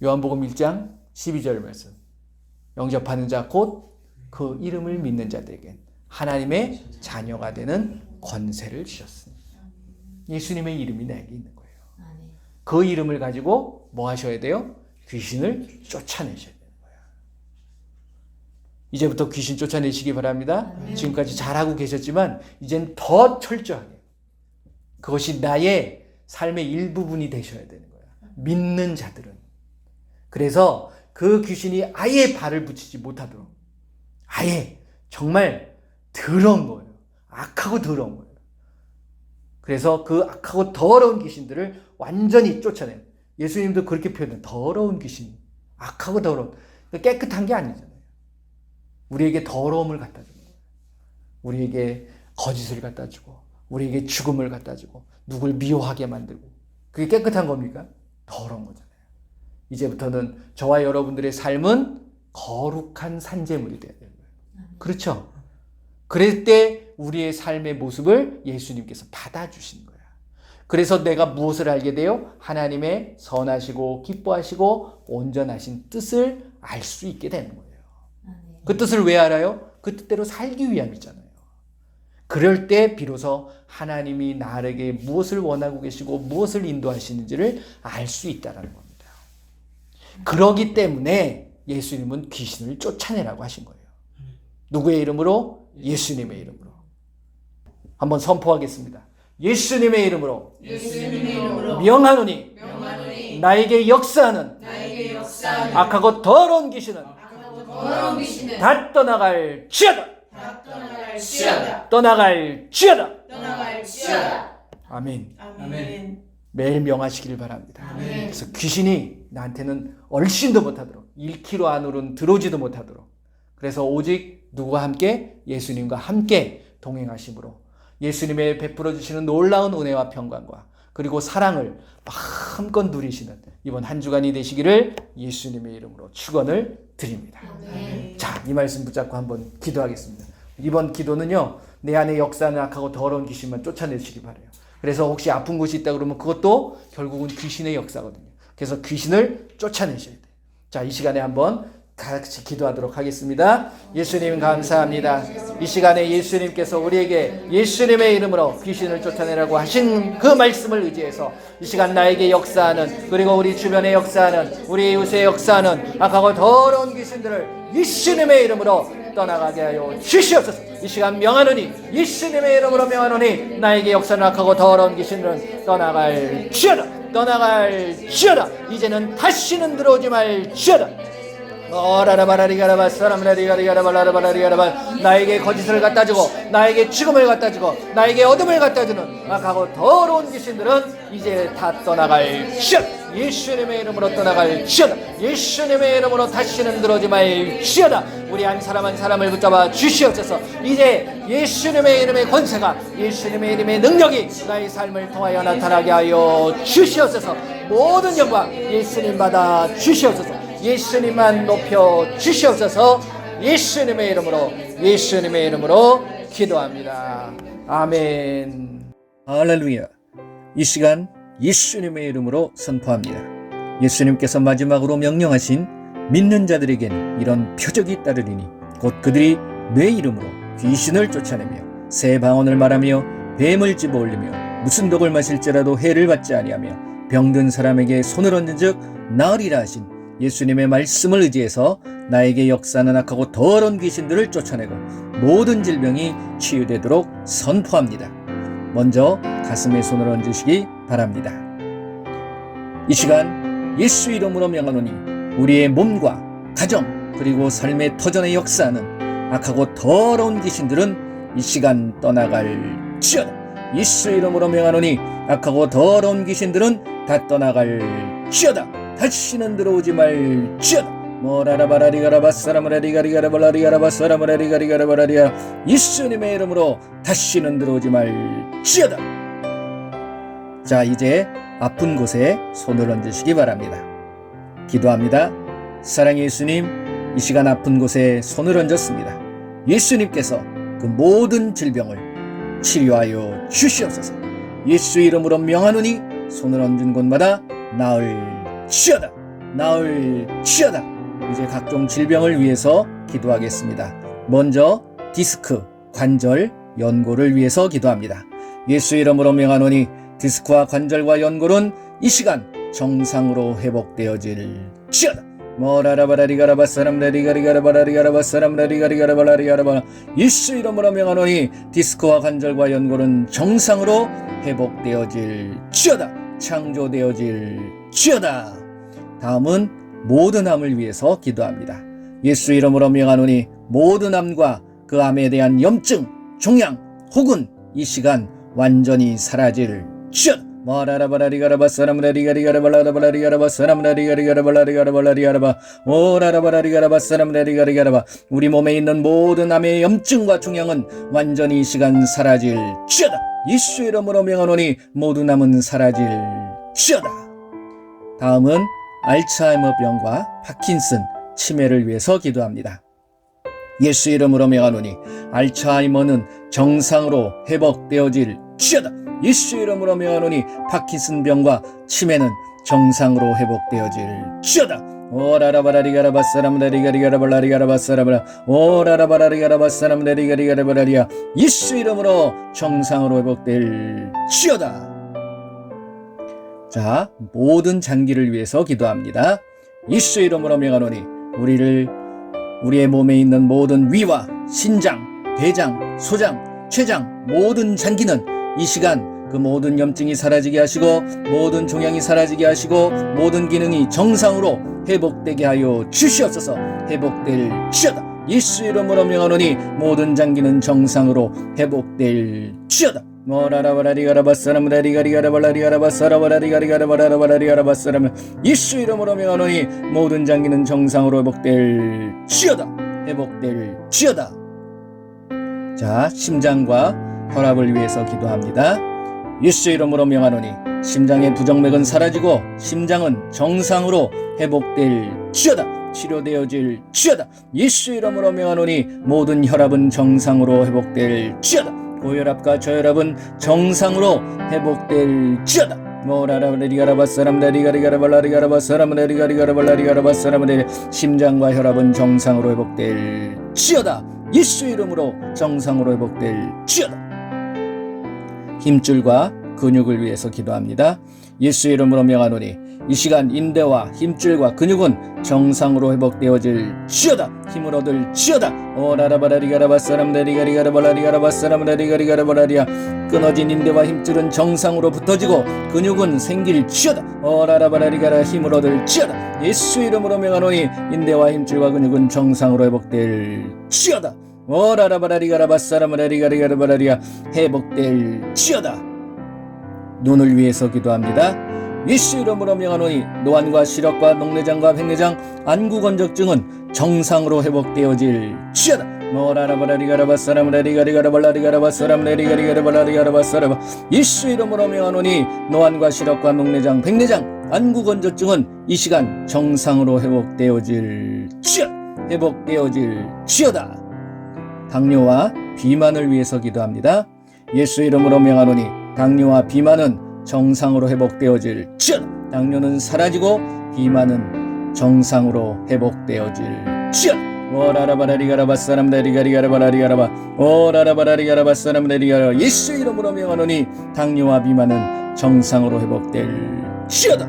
요한복음 1장 12절 말씀. 영접하는 자 곧 그 이름을 믿는 자들에게 하나님의 자녀가 되는 권세를 주셨습니다. 예수님의 이름이 내게 있는 거예요. 그 이름을 가지고 뭐 하셔야 돼요? 귀신을 쫓아내셔야 되는 거예요. 이제부터 귀신 쫓아내시기 바랍니다. 지금까지 잘하고 계셨지만 이젠 더 철저하게 그것이 나의 삶의 일부분이 되셔야 되는 거예요. 믿는 자들은. 그래서 그 귀신이 아예 발을 붙이지 못하도록 아예 정말 더러운 거예요. 악하고 더러운 거예요. 그래서 그 악하고 더러운 귀신들을 완전히 쫓아내요. 예수님도 그렇게 표현해요. 더러운 귀신, 악하고 더러운. 깨끗한 게 아니잖아요. 우리에게 더러움을 갖다 주는 거예요. 우리에게 거짓을 갖다 주고 우리에게 죽음을 갖다 주고 누굴 미워하게 만들고. 그게 깨끗한 겁니까? 더러운 거잖아요. 이제부터는 저와 여러분들의 삶은 거룩한 산재물이 되어야 되는 거예요. 그렇죠? 그럴 때 우리의 삶의 모습을 예수님께서 받아주시는 거예요. 그래서 내가 무엇을 알게 돼요? 하나님의 선하시고 기뻐하시고 온전하신 뜻을 알 수 있게 되는 거예요. 그 뜻을 왜 알아요? 그 뜻대로 살기 위함이잖아요. 그럴 때 비로소 하나님이 나에게 무엇을 원하고 계시고 무엇을 인도하시는지를 알 수 있다는 겁니다. 그러기 때문에 예수님은 귀신을 쫓아내라고 하신 거예요. 누구의 이름으로? 예수님의 이름으로. 한번 선포하겠습니다. 예수님의 이름으로, 명하노니, 나에게 역사하는, 악하고 더러운 귀신은 다 떠나갈 지어다. 떠나갈 지어다. 아멘. 매일 명하시길 바랍니다. 그래서 귀신이 나한테는 얼씬도 못하도록 1km 안으로는 들어오지도 못하도록 그래서 오직 누구와 함께? 예수님과 함께 동행하심으로 예수님의 베풀어 주시는 놀라운 은혜와 평강과 그리고 사랑을 마음껏 누리시는 이번 한 주간이 되시기를 예수님의 이름으로 축원을 드립니다. 자, 이 말씀 붙잡고 한번 기도하겠습니다. 이번 기도는요, 내 안에 역사하는 악하고 더러운 귀신만 쫓아내시기 바라요. 그래서 혹시 아픈 곳이 있다 그러면 그것도 결국은 귀신의 역사거든요. 그래서 귀신을 쫓아내셔야 돼요. 자, 이 시간에 한번 같이 기도하도록 하겠습니다. 예수님 감사합니다. 이 시간에 예수님께서 우리에게 예수님의 이름으로 귀신을 쫓아내라고 하신 그 말씀을 의지해서 이 시간 나에게 역사하는, 그리고 우리 주변에 역사하는, 우리 이웃에 역사하는 악하고 더러운 귀신들을 예수님의 이름으로 떠나가게 하여 주시옵소서. 이 시간 명하노니, 예수님의 이름으로 명하노니, 나에게 역사는 악하고 더러운 귀신들은 떠나갈지어다, 떠나갈지어다. 이제는 다시는 들어오지 말지어다. 나에게 거짓을 갖다주고, 나에게 죽음을 갖다주고, 나에게 어둠을 갖다주는 악하고 더러운 귀신들은 이제 다 떠나갈지어다. 예수님의 이름으로 떠나갈지어다. 예수님의 이름으로 다시는 들어오지 말지어다. 우리 한 사람 한 사람을 붙잡아 주시옵소서. 이제 예수님의 이름의 권세가, 예수님의 이름의 능력이 나의 삶을 통하여 나타나게 하여 주시옵소서. 모든 영광 예수님 받아 주시옵소서. 예수님만 높여 주시옵소서. 예수님의 이름으로 기도합니다. 아멘. 할렐루야. 이 시간 예수님의 이름으로 선포합니다. 예수님께서 마지막으로 명령하신 믿는 자들에게는 이런 표적이 따르리니 곧 그들이 내 이름으로 귀신을 쫓아내며 새 방언을 말하며 뱀을 집어올리며 무슨 독을 마실지라도 해를 받지 아니하며 병든 사람에게 손을 얹은 즉 나으리라 하신 예수님의 말씀을 의지해서 나에게 역사하는 악하고 더러운 귀신들을 쫓아내고 모든 질병이 치유되도록 선포합니다. 먼저 가슴에 손을 얹으시기 바랍니다. 이 시간 예수 이름으로 명하노니 우리의 몸과 가정 그리고 삶의 터전에 역사하는 악하고 더러운 귀신들은 이 시간 떠나갈지어다. 예수 이름으로 명하노니 악하고 더러운 귀신들은 다 떠나갈지어다. 다시는 들어오지 말지어다. 예수님의 이름으로 다시는 들어오지 말지어다. 자, 이제 아픈 곳에 손을 얹으시기 바랍니다. 기도합니다. 사랑의 예수님, 이 시간 아픈 곳에 손을 얹었습니다. 예수님께서 그 모든 질병을 치료하여 주시옵소서. 예수 이름으로 명하노니 손을 얹은 곳마다 나을지어다. 나을지어다. 이제 각종 질병을 위해서 기도하겠습니다. 먼저 디스크, 관절, 연골을 위해서 기도합니다. 예수 이름으로 명하노니 디스크와 관절과 연골은 이 시간 정상으로 회복되어질지어다. 예수 이름으로 명하노니 디스크와 관절과 연골은 정상으로 회복되어질지어다. 창조되어질지어다. 다음은 모든 암을 위해서 기도합니다. 예수 이름으로 명하노니 모든 암과 그 암에 대한 염증, 종양 혹은 이 시간 완전히 사라질지어다. 우리 몸에 있는 모든 암의 염증과 종양은 완전히 이 시간 사라질지어다. 예수 이름으로 명하노니 모든 암은 사라질지어다. 다음은 알츠하이머 병과 파킨슨, 치매를 위해서 기도합니다. 예수 이름으로 명하노니 알츠하이머는 정상으로 회복되어질지어다. 예수 이름으로 명하노니 파킨슨 병과 치매는 정상으로 회복되어질지어다. 예수 이름으로 정상으로 회복될지어다. 자, 모든 장기를 위해서 기도합니다. 예수 이름으로 명하노니 우리의 몸에 있는 모든 위와 신장, 대장, 소장, 췌장, 모든 장기는 이 시간 그 모든 염증이 사라지게 하시고 모든 종양이 사라지게 하시고 모든 기능이 정상으로 회복되게 하여 주시옵소서. 회복될지어다. 예수 이름으로 명하노니 모든 장기는 정상으로 회복될지어다. 예수 이름으로 명하노니 모든 장기는 정상으로 회복될지어다. 회복될지어다. 자, 심장과 혈압을 위해서 기도합니다. 예수 이름으로 명하노니 심장의 부정맥은 사라지고 심장은 정상으로 회복될지어다. 치료되어질지어다. 예수 이름으로 명하노니 모든 혈압은 정상으로 회복될지어다. 고혈압과 저혈압은 정상으로 회복될지어다. 심장과 혈압은 정상으로 회복될지어다. 예수 이름으로 정상으로 회복될지어다. 힘줄과 근육을 위해서 기도합니다. 예수 이름으로 명하노니 이 시간 인대와 힘줄과 근육은 정상으로 회복되어질지어다. 힘을 얻을지어다. 오라라바라리가라바사람다리가리가라발라리가라바사람다리가리가라발라리아. 끊어진 인대와 힘줄은 정상으로 붙어지고 근육은 생길지어다. 오라라바라리가라. 힘을 얻을지어다. 예수 이름으로 명하노니 인대와 힘줄과 근육은 정상으로 회복될지어다. 오라라바라리가라바사람다리가리가라발라리아. 회복될지어다. 눈을 위해서 기도합니다. 예수 이름으로 명하노니 노안과 시력과 녹내장과 백내장, 안구건조증은 정상으로 회복되어질지어다. 예수 이름으로 명하노니 노안과 시력과 녹내장, 백내장, 안구건조증은 이 시간 정상으로 회복되어질지어다. 회복되어질지어다. 당뇨와 비만을 위해서 기도합니다. 예수 이름으로 명하노니 당뇨와 비만은 정상으로 회복되어질지어다. 당뇨는 사라지고 비만은 정상으로 회복되어질지어다. 오라라바라리가라바사람다리가리가라바라리가라바. 오라라바라리가라바사람다리가라. 예수 이름으로 명하노니 당뇨와 비만은 정상으로 회복될지어다.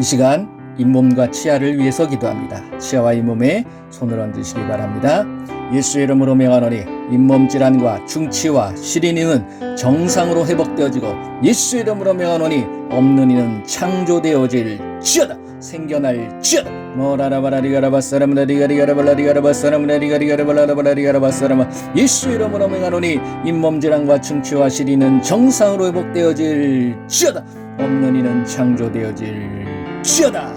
이 시간 잇몸과 치아를 위해서 기도합니다. 치아와 잇몸에 손을 얹으시기 바랍니다. 예수 이름으로 명하노니 잇몸 질환과 중치와 시린이는 정상으로 회복되어지고 예수 이름으로 명하노니 없는 이는 창조되어질지어다. 생겨날지어다. 모라라바라리가라바사람다리가리가라발라리가라바사람다리가리가라발라리가라바사람. 예수 이름으로 명하노니 잇몸 질환과 중치와 시린이는 정상으로 회복되어질지어다. 없는 이는 창조되어질지어다.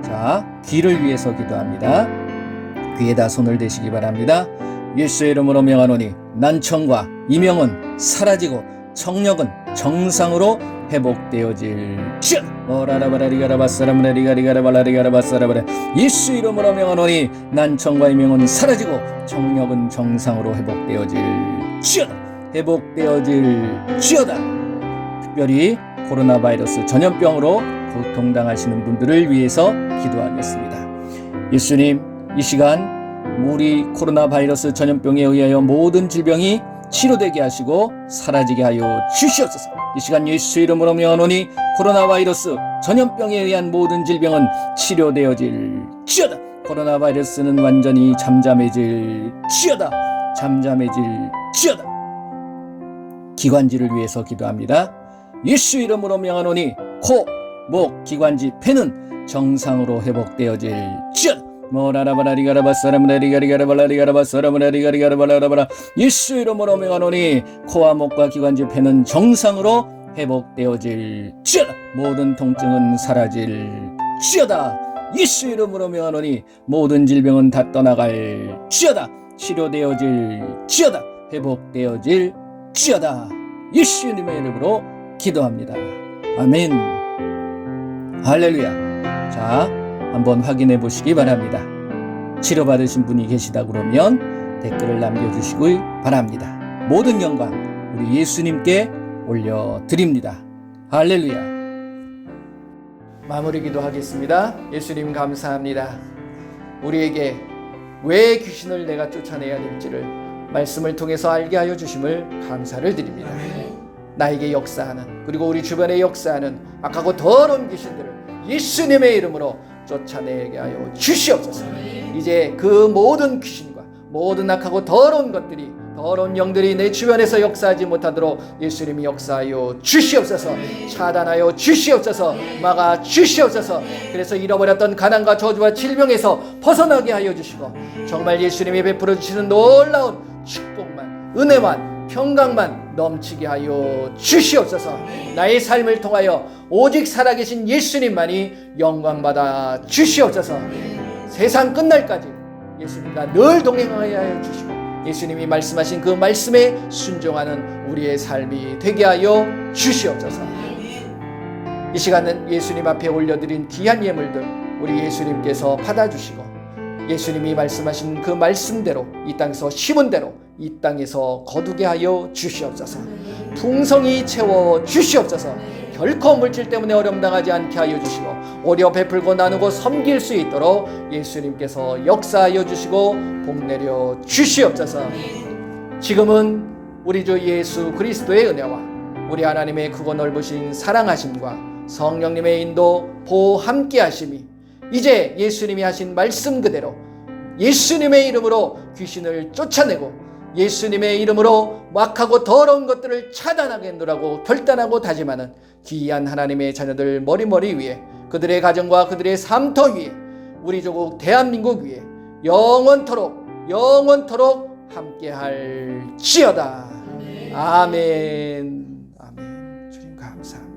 자, 귀를 위해서 기도합니다. 귀에다 손을 대시기 바랍니다. 예수 이름으로 명하노니 난청과 이명은 사라지고 청력은 정상으로 회복되어질지어다. 오라라바라리가라바사람다리가리가라발라리가라바사라바라. 예수 이름으로 명하노니 난청과 이명은 사라지고 청력은 정상으로 회복되어질지어다. 회복되어질지어다. 특별히 코로나 바이러스 전염병으로 고통당하시는 분들을 위해서 기도하겠습니다. 예수님, 이 시간 우리 코로나 바이러스 전염병에 의하여 모든 질병이 치료되게 하시고 사라지게 하여 주시옵소서. 이 시간 예수 이름으로 명하노니 코로나 바이러스 전염병에 의한 모든 질병은 치료되어질지어다. 코로나 바이러스는 완전히 잠잠해질지어다. 잠잠해질지어다. 기관지를 위해서 기도합니다. 예수 이름으로 명하노니 코, 목, 기관지, 폐는 정상으로 회복되어질지어다. 모라라바라리가라바사람다리가리가라발라리가라바사람다리가리가라발라라바라. 예수 이름으로 명하노니 코와 목과 기관지, 폐는 정상으로 회복되어질지어다. 모든 통증은 사라질지어다. 예수 이름으로 명하노니 모든 질병은 다 떠나갈지어다. 치료되어질지어다. 회복되어질지어다. 예수님의 이름으로 기도합니다. 아멘. 할렐루야. 자, 한번 확인해 보시기 바랍니다. 치료받으신 분이 계시다 그러면 댓글을 남겨주시기 바랍니다. 모든 영광 우리 예수님께 올려드립니다. 할렐루야. 마무리 기도하겠습니다. 예수님 감사합니다. 우리에게 왜 귀신을 내가 쫓아내야 될지를 말씀을 통해서 알게 하여 주심을 감사를 드립니다. 나에게 역사하는, 그리고 우리 주변에 역사하는 악하고 더러운 귀신들을 예수님의 이름으로 쫓아내게 하여 주시옵소서. 이제 그 모든 귀신과 모든 악하고 더러운 것들이, 더러운 영들이 내 주변에서 역사하지 못하도록 예수님이 역사하여 주시옵소서. 차단하여 주시옵소서. 막아 주시옵소서. 그래서 잃어버렸던 가난과 저주와 질병에서 벗어나게 하여 주시고, 정말 예수님이 베풀어 주시는 놀라운 축복만, 은혜만, 평강만 넘치게 하여 주시옵소서. 나의 삶을 통하여 오직 살아계신 예수님만이 영광받아 주시옵소서. 세상 끝날까지 예수님과 늘 동행하여 하여 주시고, 예수님이 말씀하신 그 말씀에 순종하는 우리의 삶이 되게 하여 주시옵소서. 이 시간은 예수님 앞에 올려드린 귀한 예물들 우리 예수님께서 받아주시고, 예수님이 말씀하신 그 말씀대로 이 땅에서 심은 대로 이 땅에서 거두게 하여 주시옵소서. 풍성히 채워 주시옵소서. 결코 물질 때문에 어려움 당하지 않게 하여 주시고 오히려 베풀고 나누고 섬길 수 있도록 예수님께서 역사하여 주시고 복 내려 주시옵소서. 지금은 우리 주 예수 그리스도의 은혜와 우리 하나님의 크고 넓으신 사랑하심과 성령님의 인도 보호 함께 하심이 이제 예수님이 하신 말씀 그대로 예수님의 이름으로 귀신을 쫓아내고 예수님의 이름으로 막하고 더러운 것들을 차단하겠노라고 결단하고 다짐하는 귀한 하나님의 자녀들 머리머리 위에 그들의 가정과 그들의 삶터 위에 우리 조국 대한민국 위에 영원토록 함께할지어다. 아멘. 아멘. 주님 감사합니다.